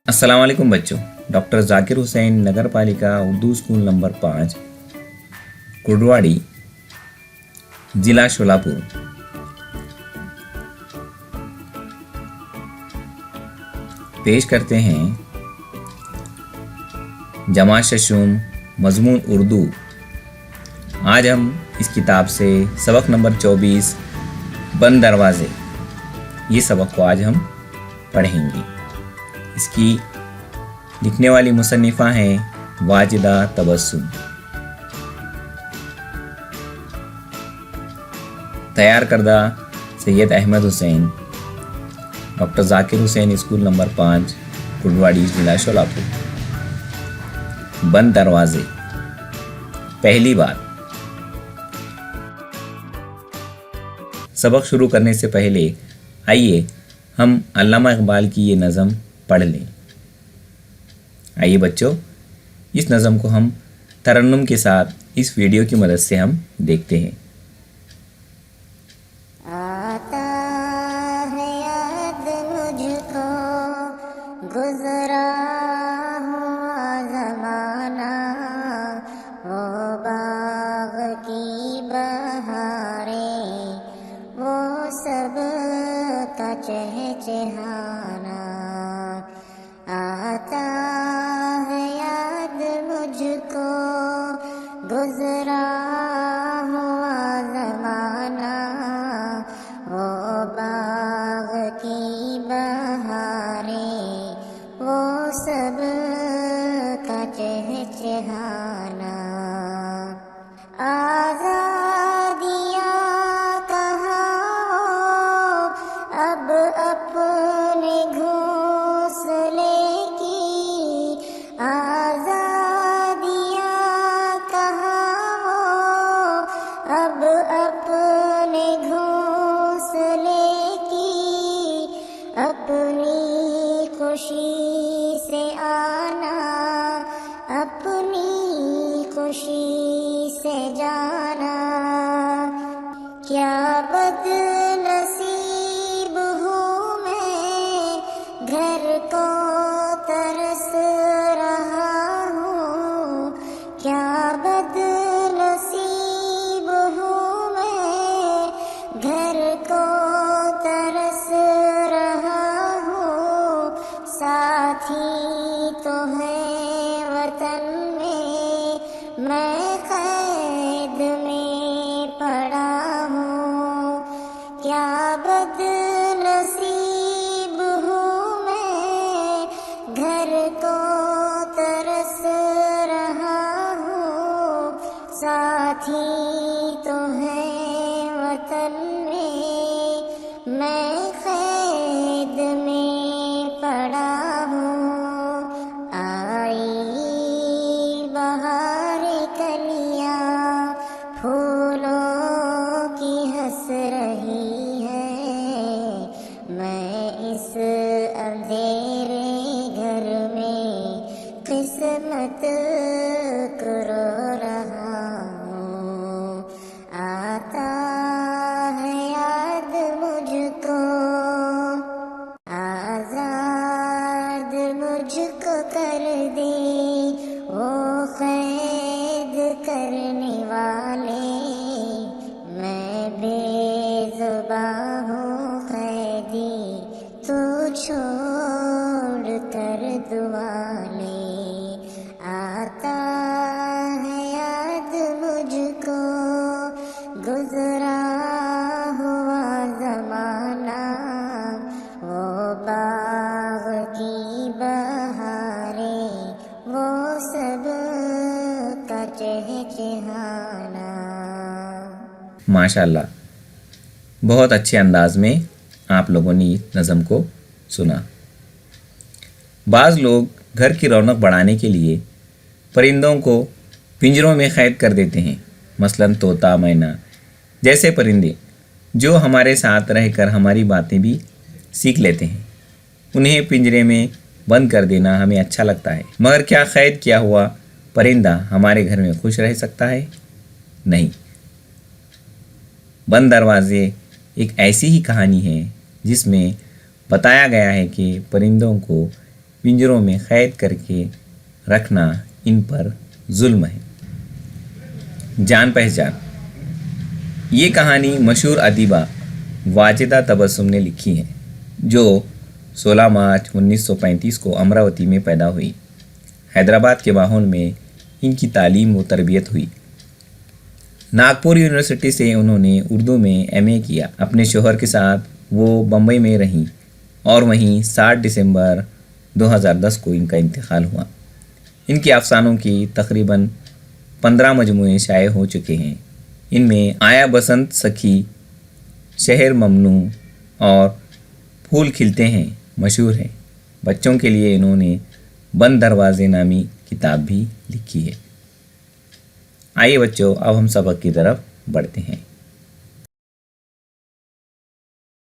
अस्सलाम वालेकुम बच्चों। डॉक्टर जाकिर हुसैन नगर पालिका उर्दू स्कूल नंबर 5 कुर्डवाड़ी ज़िला शोलापुर पेश करते हैं जमा शशुम मज़मून उर्दू। आज हम इस किताब से सबक नंबर 24 बंद दरवाज़े, ये सबक को आज हम पढ़ेंगे। इसकी लिखने वाली मुसन्निफ़ा हैं वाजिदा तबस्सुम। तैयार करदा Syed Ahmed Hussain, doctor Zakir Hussain school number 5 Kurduwadi ज़िला शोलापुर। बंद दरवाज़े। पहली बात, सबक शुरू करने से पहले आइए हम अल्लामा इकबाल की ये नज़म पढ़ लें। आइए बच्चों, इस नज़म को हम तरन्नुम के साथ इस वीडियो की मदद से हम देखते हैं। आता है याद मुझको गुज़रा हुआ ज़माना, वो बाग़ की बहारें, वो सब का चहचहाना। आता है याद मुझको गुज़रा हुआ ज़माना, वो बाग़ की बहारें, वो सब का चहचहाना। आज़ादियाँ कहाँ अब अपने घोंसले की, आज़ादियाँ कहाँ अब अपने घोंसले की, अपनी खुशी से आना, अपनी खुशी से जाना। क्या बदनसीब हूँ मैं, घर को तरस रहा हूँ। क्या बदनसीब हूँ मैं, घर को तरस रहा हूँ। साथी तो है वतन में, मैं कैद में पड़ा हूँ। क्या बदनसीब हूँ मैं, घर को तरस रहा हूँ। साथी तो है वतन में, मैं कैद में पड़ा हूँ। आई बहार कलियाँ फूलों की हंस रही है, मैं इस अंधेरे घर में किस्मत को रो रहा हूँ। आता है याद मुझको, आज़ाद मुझको कर दे वो कैद करने वाले। मैं बेज़ुबां हूँ कैदी, तू छोड़ कर दुआ ले। आता है याद मुझको गुज़रा हुआ ज़माना, वो बाग़ की बहारें, वो सब का चहचहाना। माशाल्लाह, बहुत अच्छे अंदाज में आप लोगों ने इस नज़म को सुना। बाज़ लोग घर की रौनक बढ़ाने के लिए परिंदों को पिंजरों में क़ैद कर देते हैं। मसलन तोता, मैना जैसे परिंदे जो हमारे साथ रहकर हमारी बातें भी सीख लेते हैं, उन्हें पिंजरे में बंद कर देना हमें अच्छा लगता है। मगर क्या क़ैद किया हुआ परिंदा हमारे घर में खुश रह सकता है? नहीं। बंद दरवाजे ایک ایسی ہی کہانی ہے جس میں بتایا گیا ہے کہ پرندوں کو پنجروں میں قید کر کے رکھنا ان پر ظلم ہے۔ جان پہچان۔ یہ کہانی مشہور ادیبہ واجدہ تبسم نے لکھی ہے، جو 16 مارچ 1935 کو امراوتی میں پیدا ہوئی۔ حیدرآباد کے ماحول میں ان کی تعلیم و تربیت ہوئی۔ ناگپور یونیورسٹی سے انہوں نے اردو میں ایم اے کیا۔ اپنے شوہر کے ساتھ وہ بمبئی میں رہیں اور وہیں 7 دسمبر 2010 کو ان کا انتقال ہوا۔ ان کے افسانوں کی تقریباً 15 مجموعے شائع ہو چکے ہیں۔ ان میں آیا بسنت سکھی، شہر ممنوع اور پھول کھلتے ہیں مشہور ہیں۔ بچوں کے لیے انہوں نے بند دروازے نامی کتاب بھی لکھی ہے۔ آئیے بچوں، اب ہم سبق کی طرف بڑھتے ہیں۔